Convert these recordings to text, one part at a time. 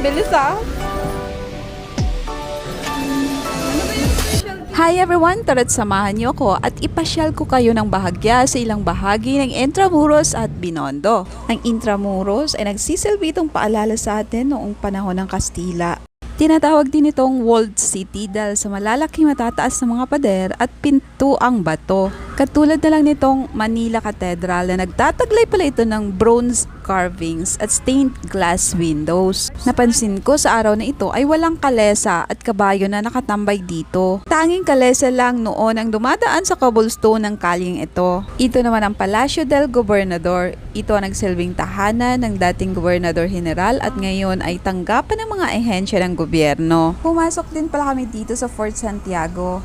bilis ah. Hi everyone! Tara't samahan niyo ko at ipasyal ko kayo ng bahagya sa ilang bahagi ng Intramuros at Binondo. Ang Intramuros ay nagsisilbi itong paalala sa atin noong panahon ng Kastila. Tinatawag din itong walled city dahil sa malalaking matataas na mga pader at pintuang bato. Katulad na lang nitong Manila Cathedral na nagtataglay pala ito ng bronze carvings at stained glass windows. Napansin ko sa araw na ito ay walang kalesa at kabayo na nakatambay dito. Tanging kalesa lang noon ang dumadaan sa cobblestone ng kalyeng ito. Ito naman ang Palacio del Gobernador. Ito ang nagsilbing tahanan ng dating Gobernador General at ngayon ay tanggapan ng mga ehensya ng gobyerno. Pumasok din pala kami dito sa Fort Santiago.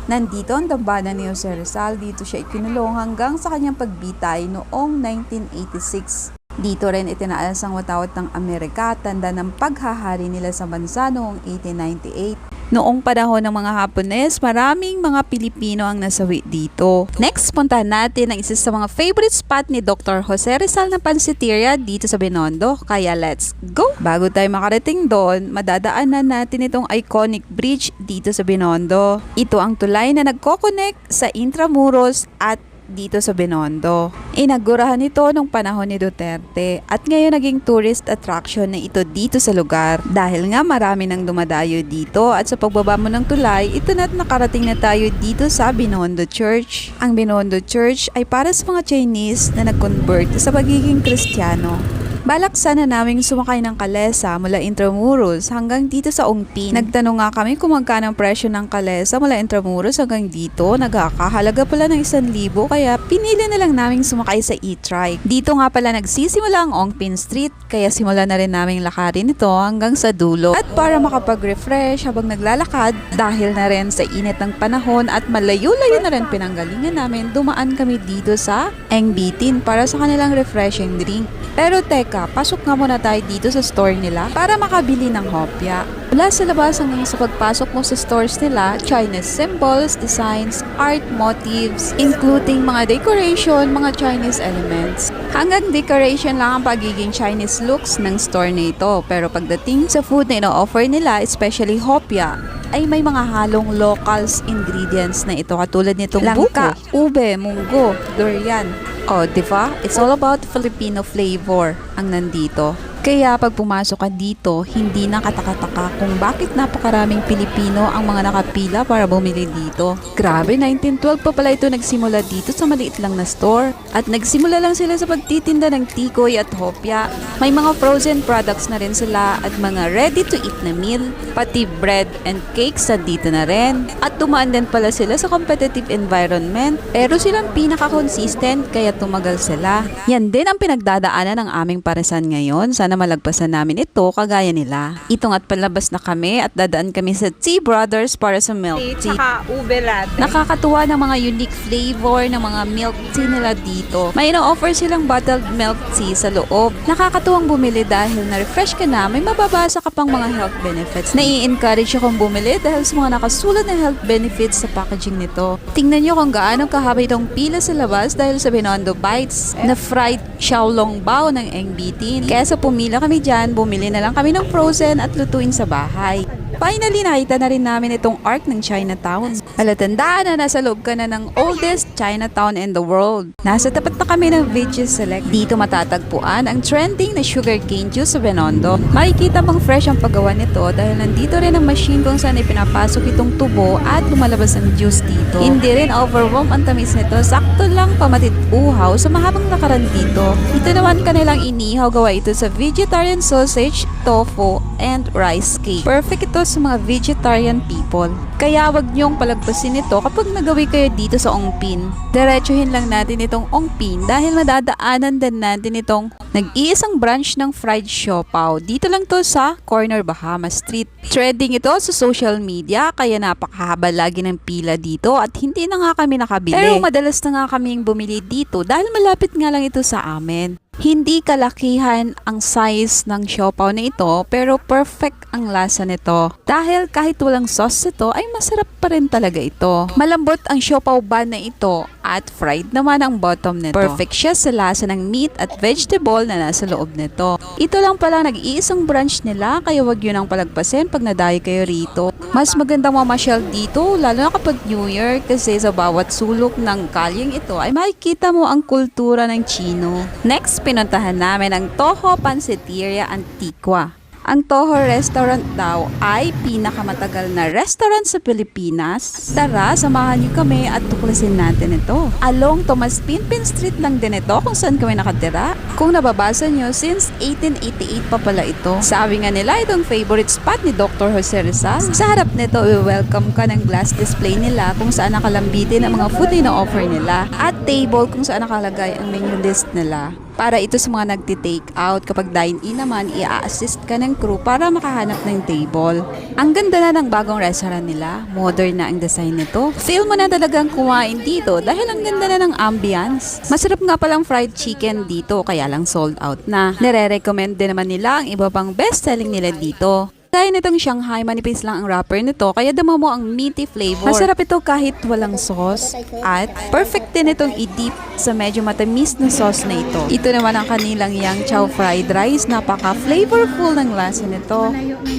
Nandito ang dambana ni Jose Rizal. Dito siya ikinulong hanggang sa kanyang pagbitay noong 1986. Dito rin itinaas ang watawat ng Amerika, tanda ng paghahari nila sa bansa noong 1898. Noong panahon ng mga Hapones, maraming mga Pilipino ang nasawi dito. Next, puntahan natin ang isa sa mga favorite spot ni Dr. Jose Rizal na pansiteria dito sa Binondo. Kaya let's go! Bago tayo makarating doon, madadaanan natin itong iconic bridge dito sa Binondo. Ito ang tulay na nagko-connect sa Intramuros at dito sa Binondo. Inagurahan ito nung panahon ni Duterte at ngayon naging tourist attraction na ito dito sa lugar dahil nga marami nang dumadayo dito at sa pagbaba mo ng tulay, ito na't nakarating na tayo dito sa Binondo Church. Ang Binondo Church ay para sa mga Chinese na nag-convert sa pagiging Kristiyano. Balak sana naming sumakay ng kalesa mula Intramuros hanggang dito sa Ongpin. Nagtanong nga kami kung magkano ang presyo ng kalesa mula Intramuros hanggang dito. Nagkakahalaga pala ng 1,000 kaya pinili na lang naming sumakay sa e-trike. Dito nga pala nagsisimula ang Ongpin Street kaya simula na rin naming lakarin ito hanggang sa dulo. At para makapag-refresh habang naglalakad dahil na rin sa init ng panahon at malayo-layo na rin pinanggalingan namin, dumaan kami dito sa Engbitin para sa kanilang refreshing drink. Pero teka, pasok nga muna tayo dito sa store nila para makabili ng hopya. Mula sa labas hanggang sa pagpasok mo sa stores nila, Chinese symbols, designs, art motifs, including mga decoration, mga Chinese elements. Hanggang decoration lang ang pagiging Chinese looks ng store na ito. Pero pagdating sa food na ino-offer nila, especially hopya, ay may mga halong locals ingredients na ito katulad nitong langka, ube, munggo, durian. Oh, diba? It's all about Filipino flavor ang nandito. Kaya pag pumasok ka dito, hindi na katakataka kung bakit napakaraming Pilipino ang mga nakapila para bumili dito. Grabe, 1912 pa pala ito nagsimula dito sa maliit lang na store. At nagsimula lang sila sa pagtitinda ng tikoy at hopya. May mga frozen products na rin sila at mga ready-to-eat na meal. Pati bread and cakes na dito na rin. At tumaan din pala sila sa competitive environment. Pero silang pinaka-consistent kaya tumagal sila. Yan din ang pinagdadaanan ng aming paresan ngayon. Sana malagpasan namin ito kagaya nila. Ito nga't palabas na kami at dadaan kami sa Tea Brothers para sa milk tea. Tsaka ube latte. Nakakatuwa ng mga unique flavor ng mga milk tea nila dito. May ino-offer silang bottled milk tea sa loob. Nakakatuwang bumili dahil na-refresh ka na, may mababasa ka pang mga health benefits. Nai-encourage akong bumili dahil sa mga nakasulat na health benefits sa packaging nito. Tingnan nyo kung gaano kahaba itong pila sa labas dahil sa Binondo Bites na fried xiaolong bao ng Engbitin. Kaya sa pumila kami dyan, bumili na lang kami ng frozen at lutuin sa bahay. Finally, nakita na rin namin itong arc ng Chinatown. Palatandaan na nasa loob ka na ng oldest Chinatown in the world. Nasa tapat na kami ng Veggie Select. Dito matatagpuan ang trending na sugarcane juice sa Binondo. Makikita bang fresh ang paggawa nito dahil nandito rin ang machine kung saan ipinapasok itong tubo at lumalabas ang juice dito. Hindi rin overwhelm ang tamis nito. Sakto lang pamatid uhaw sa mahabang lakaran dito. Ito naman kanilang inihaw, gawa ito sa vegetarian sausage, tofu, and rice cake. Perfect ito sa mga vegetarian people. Kaya wag niyong palagpasin ito kapag nagawi kayo dito sa Ongpin. Diretsuhin lang natin itong Ongpin dahil madadaanan din natin itong nag-iisang branch ng fried siopaw. Dito lang to sa corner Bahama Street. Trending ito sa social media kaya napakahaba lagi ng pila dito at hindi na nga kami nakabili. Pero madalas na nga kaming bumili dito dahil malapit nga lang ito sa amin. Hindi kalakihan ang size ng siopaw na ito pero perfect ang lasa nito. Dahil kahit walang sauce ito ay masarap pa rin talaga ito. Malambot ang siopaw bun na ito at fried naman ang bottom nito. Perfect siya sa lasa ng meat at vegetable na nasa loob nito. Ito lang pala nag-iisang branch nila kaya wag yun ang palagpasin pag nadayo kayo rito. Mas magandang mamasyal dito lalo na kapag New Year kasi sa bawat sulok ng kalyeng ito ay makikita mo ang kultura ng Chino. Next, pinuntahan namin ang Toho Pansiteria Antigua. Ang Toho Restaurant daw ay pinakamatagal na restaurant sa Pilipinas. Tara, samahan niyo kami at tuklasin natin ito. Along Tomas Pinpin Street lang din ito kung saan kami nakatira. Kung nababasa niyo, since 1888 pa pala ito. Sabi nga nila, itong favorite spot ni Dr. Jose Rizal. Sa harap nito, i-welcome ka ng glass display nila kung saan nakalambitin ang mga food na offer nila. At table kung saan nakalagay ang menu list nila. Para ito sa mga nagti-take out. Kapag dine-in naman, i-assist ka ng crew para makahanap ng table. Ang ganda na ng bagong restaurant nila. Modern na ang design nito. Feel mo na talagang kumain dito dahil ang ganda na ng ambience. Masarap nga palang fried chicken dito kaya lang sold out na. Nire-recommend din naman nila ang iba pang best-selling nila dito. Dahil nitong Shanghai, manipis lang ang wrapper nito kaya dama mo ang meaty flavor. Masarap ito kahit walang sauce at perfect din itong i-dip sa medyo matamis na sauce na ito. Ito naman ang kanilang Yang Chow fried rice, napaka-flavorful ng lasa nito.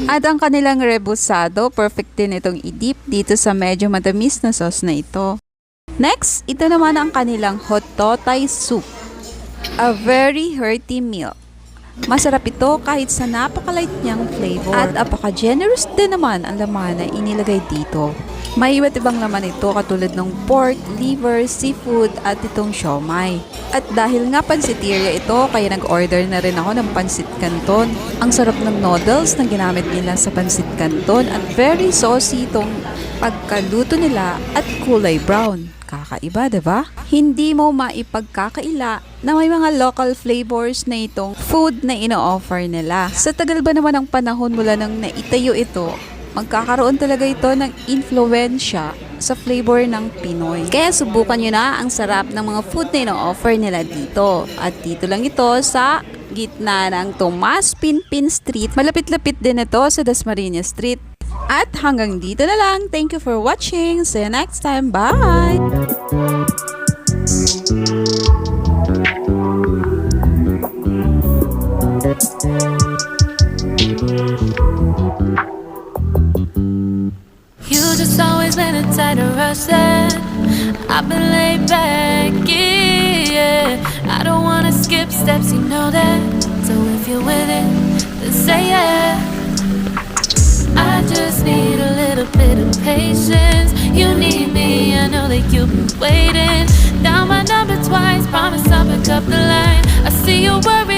At ang kanilang rebusado, perfect din itong i-dip dito sa medyo matamis na sauce na ito. Next, ito naman ang kanilang hot totay soup. A very hearty meal. Masarap ito kahit sa napakalight niyang flavor. At apaka-generous din naman ang laman na inilagay dito. May iba't ibang laman ito katulad ng pork, liver, seafood at itong siomai. At dahil nga pansiteria ito, kaya nag-order na rin ako ng pansit canton. Ang sarap ng noodles na ginamit nila sa pansit canton at very saucy itong pagkaluto nila at kulay brown. Kakaiba, diba? Hindi mo maipagkakaila na may mga local flavors na itong food na ino-offer nila. Sa tagal ba naman ang panahon mula nang naitayo ito, magkakaroon talaga ito ng influensya sa flavor ng Pinoy. Kaya subukan nyo na ang sarap ng mga food na ino-offer nila dito. At dito lang ito sa gitna ng Tomas Pinpin Street. Malapit-lapit din ito sa Dasmariñas Street. At hanggang dito na lang. Thank you for watching. See you next time. Bye! You just always been a tighter rush that I've been laid back, yeah. I don't wanna skip steps, you know that. So if you're with it, then say yeah. I just need a little bit of patience. You need me, I know that you've been waiting. Down my number twice, promise I'll pick up the line. I see you worried